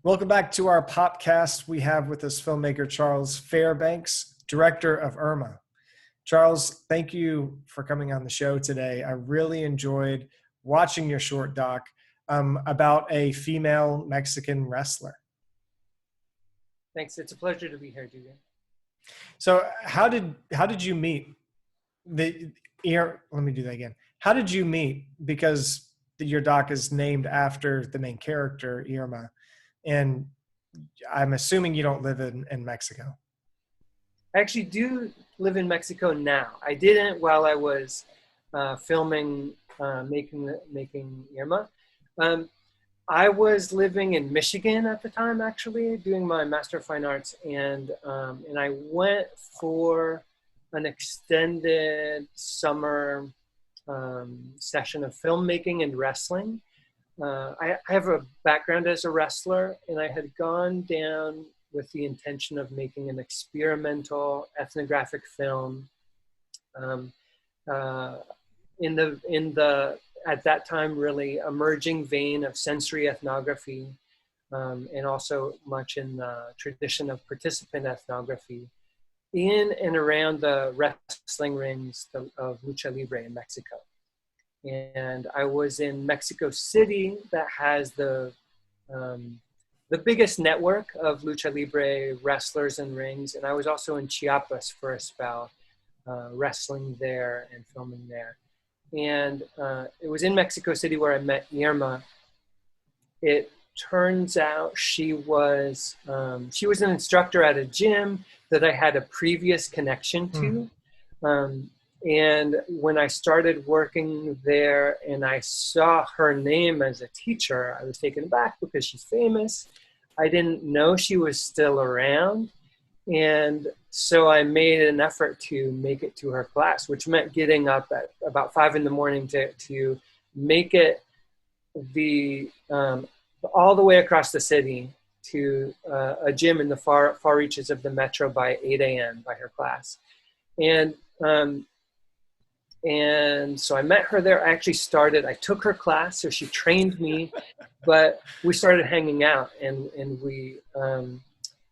Welcome back to our Popcast. We have with us filmmaker Charles Fairbanks, director of Irma. Charles, thank you for coming on the show today. I really enjoyed watching your short doc about a female Mexican wrestler. Thanks. It's a pleasure to be here, Dugan. So how did you meet let me do that again. How did you meet? Because your doc is named after the main character, Irma. And I'm assuming you don't live in Mexico. I actually do live in Mexico now. I didn't while I was filming, making Irma. I was living in Michigan at the time, actually, doing my Master of Fine Arts, and I went for an extended summer session of filmmaking and wrestling. I have a background as a wrestler, and I had gone down with the intention of making an experimental ethnographic film in the at that time really emerging vein of sensory ethnography, and also much in the tradition of participant ethnography in and around the wrestling rings of lucha libre in Mexico. And I was in Mexico City, that has the biggest network of lucha libre wrestlers and rings. And I was also in Chiapas for a spell, wrestling there and filming there. And it was in Mexico City where I met Irma. It turns out she was an instructor at a gym that I had a previous connection to. And when I started working there and I saw her name as a teacher, I was taken aback because she's famous. I didn't know she was still around. And so I made an effort to make it to her class, which meant getting up at about 5 a.m. to make it all the way across the city to a gym in the far reaches of the metro by 8 a.m. by her class. And so I met her there. I took her class, so she trained me, but we started hanging out, and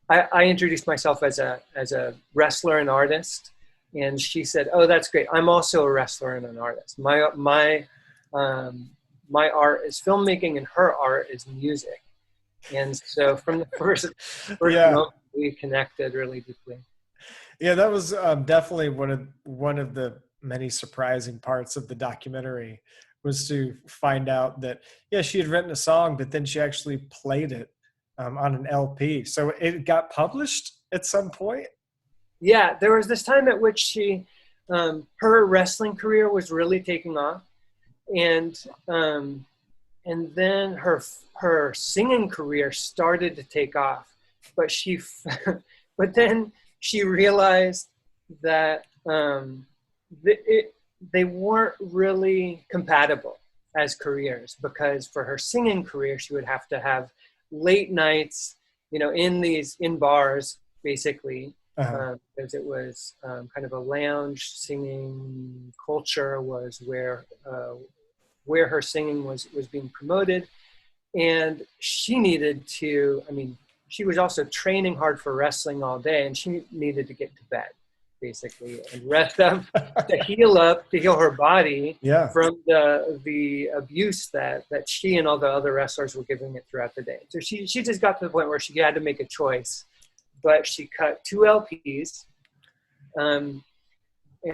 I introduced myself as a wrestler and artist, and she said, "Oh, that's great. I'm also a wrestler and an artist. My art is filmmaking, and her art is music." And so from the first moment, we connected really deeply. Yeah, that was definitely one of the many surprising parts of the documentary, was to find out that, she had written a song, but then she actually played it on an LP. So it got published at some point? Yeah, there was this time at which her wrestling career was really taking off. And then her singing career started to take off. But but then she realized that they weren't really compatible as careers, because for her singing career, she would have to have late nights, in bars, basically, because it was kind of a lounge singing culture was where her singing was being promoted. And she needed to, she was also training hard for wrestling all day, and she needed to get to bed, basically, and rest up to heal her body from the abuse that she and all the other wrestlers were giving it throughout the day. So she just got to the point where she had to make a choice, but she cut 2 LPs, and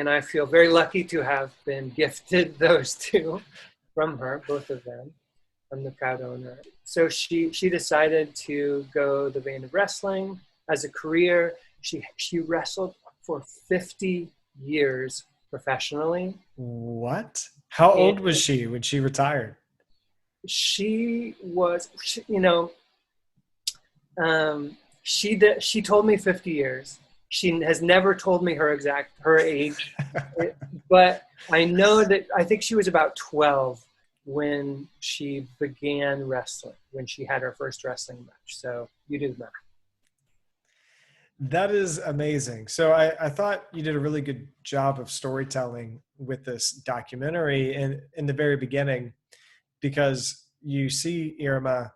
I feel very lucky to have been gifted those 2 from her, both of them. I'm the proud owner. So she decided to go the vein of wrestling as a career. She wrestled for 50 years professionally. What? How old was she when she retired? She told me 50 years. She has never told me her age, but I think she was about 12 when she began wrestling, when she had her first wrestling match. So you do the math. That is amazing. So I thought you did a really good job of storytelling with this documentary in the very beginning, because you see Irma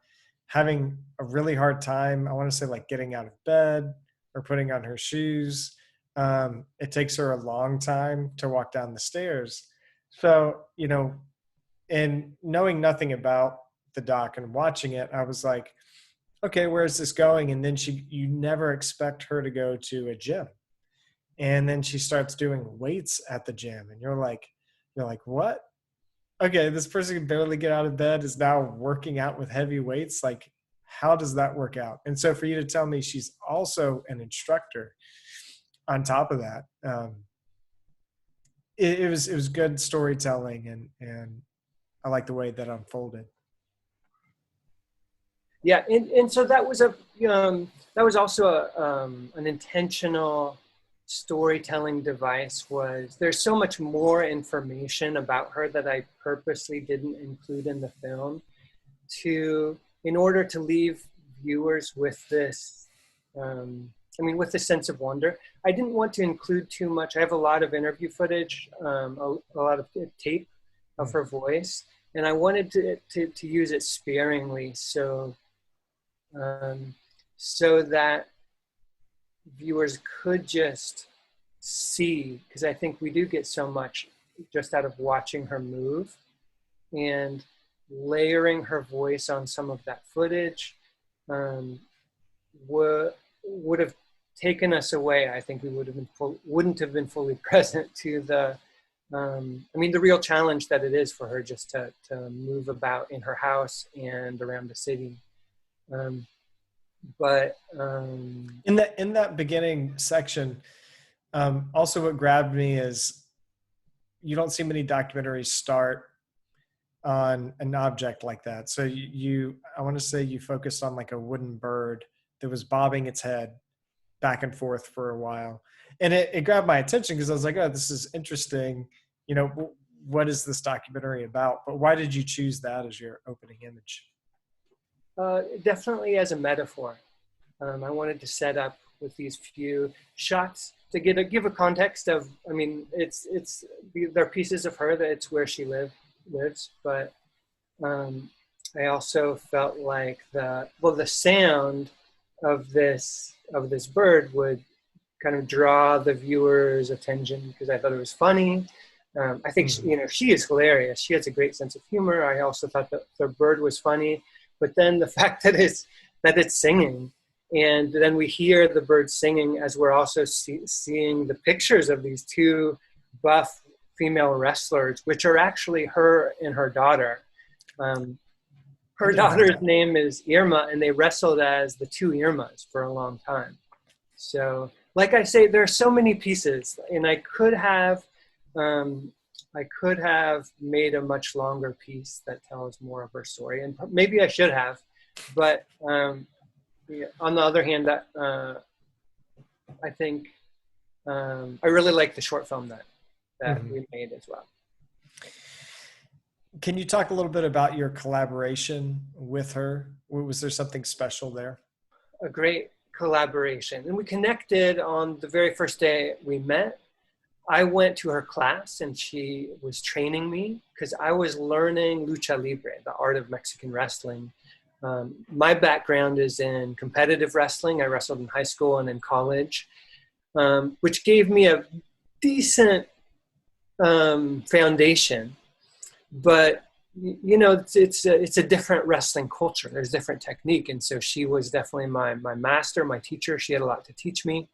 having a really hard time, I want to say like getting out of bed or putting on her shoes. It takes her a long time to walk down the stairs. So, you know, and knowing nothing about the doc and watching it, I was like, okay, where's this going? And then you never expect her to go to a gym. And then she starts doing weights at the gym. And you're like, what? Okay, this person can barely get out of bed is now working out with heavy weights. Like, how does that work out? And so for you to tell me she's also an instructor on top of that, it was good storytelling, and I like the way that unfolded. Yeah, and so that was also an intentional storytelling device. Was there's so much more information about her that I purposely didn't include in the film in order to leave viewers with this with the sense of wonder. I didn't want to include too much. I have a lot of interview footage, a lot of tape of her voice, and I wanted to use it sparingly so that viewers could just see, because I think we do get so much just out of watching her move, and layering her voice on some of that footage would have taken us away. I think we wouldn't have been fully present to the real challenge that it is for her just to move about in her house and around the city. But in that beginning section, also what grabbed me is you don't see many documentaries start on an object like that. So I want to say you focused on like a wooden bird that was bobbing its head back and forth for a while. And it grabbed my attention because I was like, oh, this is interesting. You know, what is this documentary about? But why did you choose that as your opening image? Definitely as a metaphor. I wanted to set up with these few shots to give a context of, they're pieces of her, that it's where she lives, but I also felt like the sound of this bird would kind of draw the viewer's attention because I thought it was funny. I think she is hilarious. She has a great sense of humor. I also thought that the bird was funny, but then the fact that it's singing, and then we hear the bird singing as we're also seeing the pictures of these two buff female wrestlers, which are actually her and her daughter. Her daughter's name is Irma, and they wrestled as the two Irmas for a long time. So, like I say, there are so many pieces, and I could have made a much longer piece that tells more of her story, and maybe I should have. But on the other hand, I think I really like the short film that we made as well. Can you talk a little bit about your collaboration with her? Was there something special there? A great collaboration. And we connected on the very first day we met. I went to her class and she was training me because I was learning lucha libre, the art of Mexican wrestling. My background is in competitive wrestling. I wrestled in high school and in college, which gave me a decent foundation. But it's a different wrestling culture. There's different technique, and so she was definitely my master, my teacher. She had a lot to teach me.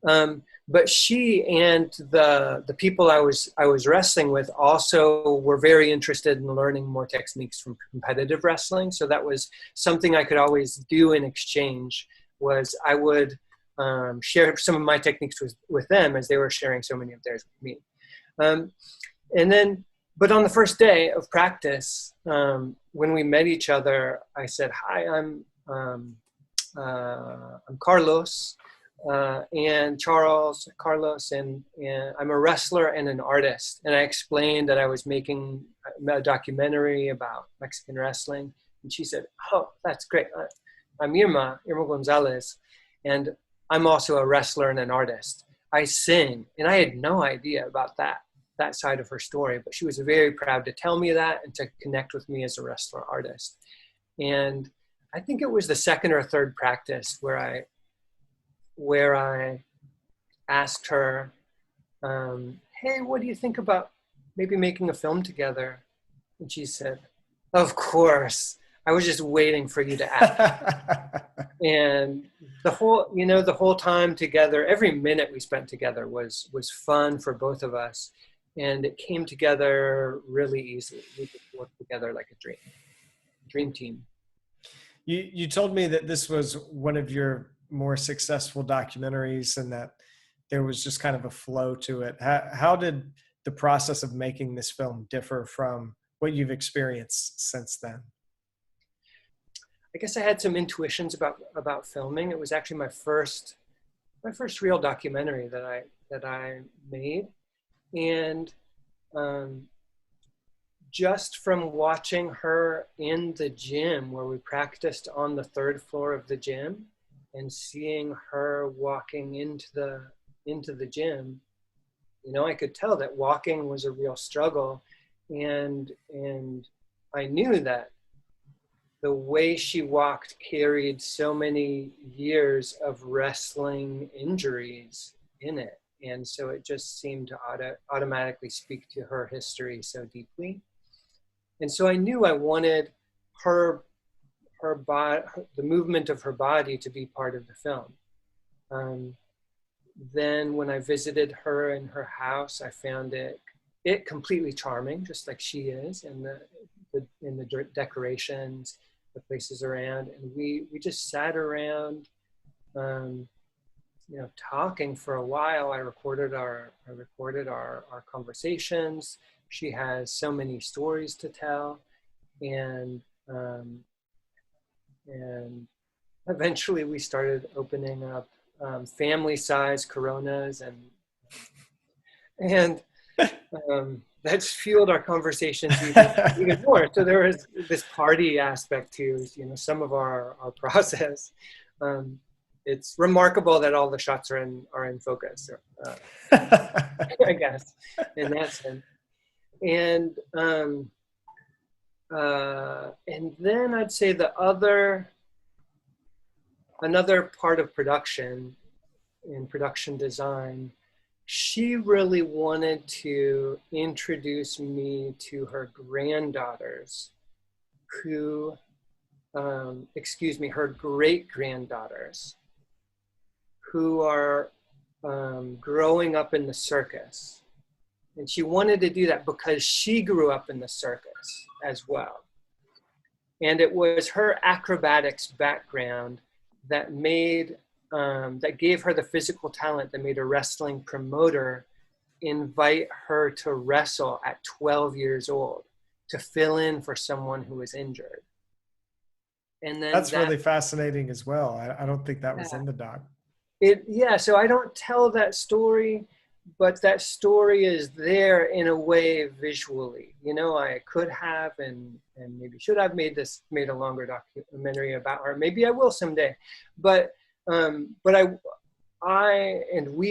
But she and the people I was wrestling with also were very interested in learning more techniques from competitive wrestling. So that was something I could always do in exchange. Was I would share some of my techniques with them as they were sharing so many of theirs with me. But on the first day of practice, when we met each other, I said, "Hi, I'm Carlos and Carlos, and I'm a wrestler and an artist." And I explained that I was making a documentary about Mexican wrestling, and she said, "Oh, that's great. I'm Irma Gonzalez, and I'm also a wrestler and an artist. I sing," and I had no idea about that side of her story, but she was very proud to tell me that and to connect with me as a wrestler artist. And I think it was the second or third practice where I asked her, hey, what do you think about maybe making a film together? And she said, of course, I was just waiting for you to ask. And the whole time together, every minute we spent together was fun for both of us. And it came together really easily. We just worked together like a dream team. You told me that this was one of your more successful documentaries and that there was just kind of a flow to it. How did the process of making this film differ from what you've experienced since then? I guess I had some intuitions about filming. It was actually my first real documentary that I made. And just from watching her in the gym where we practiced on the third floor of the gym and seeing her walking into the gym, I could tell that walking was a real struggle. And I knew that the way she walked carried so many years of wrestling injuries in it. And so it just seemed to automatically speak to her history so deeply. And so I knew I wanted her body, the movement of her body, to be part of the film. Then when I visited her in her house, I found it completely charming, just like she is, in the decorations, the places around, and we just sat around, talking for a while. I recorded our conversations. She has so many stories to tell, and eventually we started opening up family-size Coronas, and that's fueled our conversations even more. So there was this party aspect to some of our process. It's remarkable that all the shots are in focus, I guess, in that sense. And then I'd say another part of production, in production design, she really wanted to introduce me to her granddaughters her great-granddaughters who are growing up in the circus. And she wanted to do that because she grew up in the circus as well. And it was her acrobatics background that gave her the physical talent that made a wrestling promoter invite her to wrestle at 12 years old to fill in for someone who was injured. And then that's really fascinating as well. I don't think that was in the doc. So I don't tell that story, but that story is there in a way visually. I could have and maybe should have made a longer documentary about her. Maybe I will someday. But we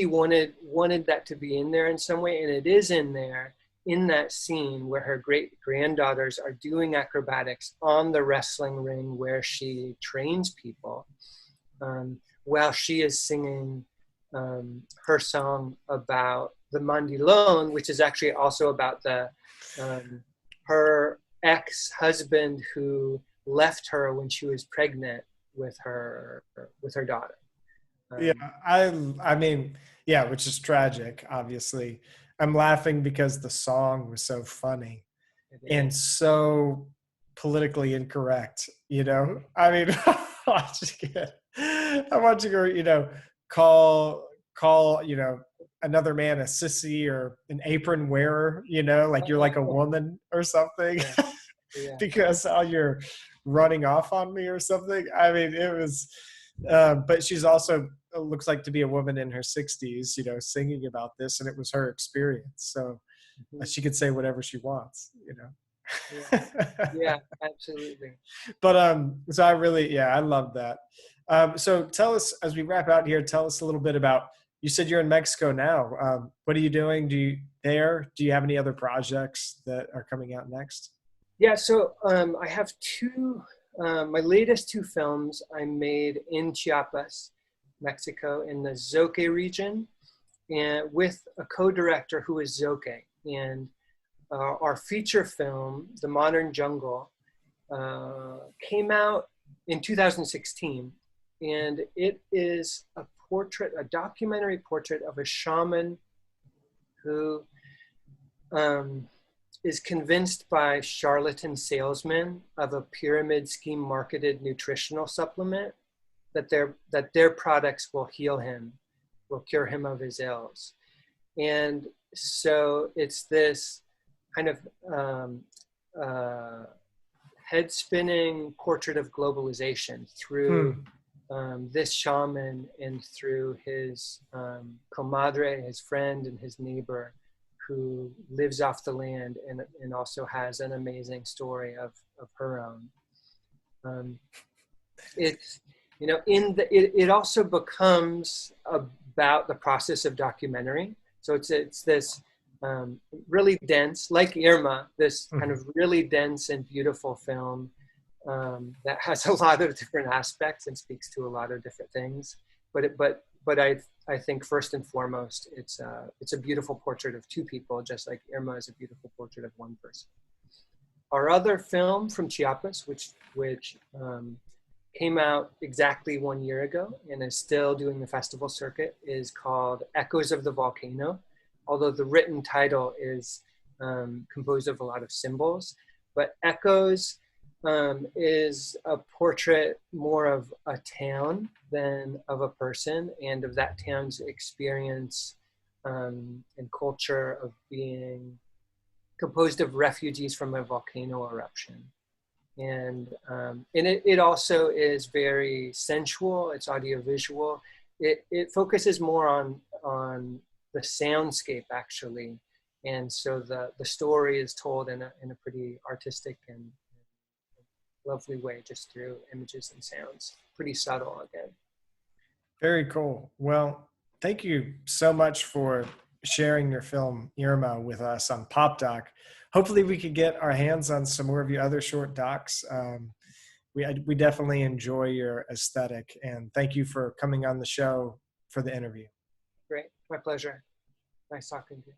wanted that to be in there in some way, and it is in there in that scene where her great-granddaughters are doing acrobatics on the wrestling ring where she trains people, while she is singing her song about the Mandilon, which is actually also about her ex-husband who left her when she was pregnant with her daughter. Which is tragic, obviously. I'm laughing because the song was so funny and so politically incorrect, I mean, I want you to call, another man a sissy or an apron wearer, like you're like a woman or something. Yeah. Because you're running off on me or something. I mean, it was, but she's also looks like to be a woman in her 60s, singing about this, and it was her experience. So she could say whatever she wants, Yeah, absolutely. But so I love that. So tell us, as we wrap out here, tell us a little bit about, you said you're in Mexico now. What are you doing? Do you have any other projects that are coming out next? Yeah, so I have two my latest two films I made in Chiapas, Mexico, in the Zoque region, and with a co-director who is Zoque. And our feature film, The Modern Jungle, came out in 2016, and it is a documentary portrait of a shaman who is convinced by charlatan salesmen of a pyramid scheme marketed nutritional supplement that their products will heal him, will cure him of his ills. And so it's this kind of head-spinning portrait of globalization through this shaman and through his comadre, his friend and his neighbor, who lives off the land and also has an amazing story of her own. It's, you know, it also becomes about the process of documentary. So it's this really dense, like Irma, this kind of really dense and beautiful film that has a lot of different aspects and speaks to a lot of different things. But I think first and foremost, it's a beautiful portrait of two people, just like Irma is a beautiful portrait of one person. Our other film from Chiapas, which came out exactly 1 year ago and is still doing the festival circuit, is called Echoes of the Volcano, although the written title is composed of a lot of symbols. But Echoes is a portrait more of a town than of a person, and of that town's experience and culture of being composed of refugees from a volcano eruption. And it also is very sensual. It's audiovisual. It focuses more on the soundscape, actually, and so the story is told in a pretty artistic and lovely way, just through images and sounds. Pretty subtle again. Very cool. Well, thank you so much for sharing your film Irma with us on PopDoc. Hopefully we could get our hands on some more of your other short docs. We definitely enjoy your aesthetic, and thank you for coming on the show for the interview. Great. My pleasure. Nice talking to you.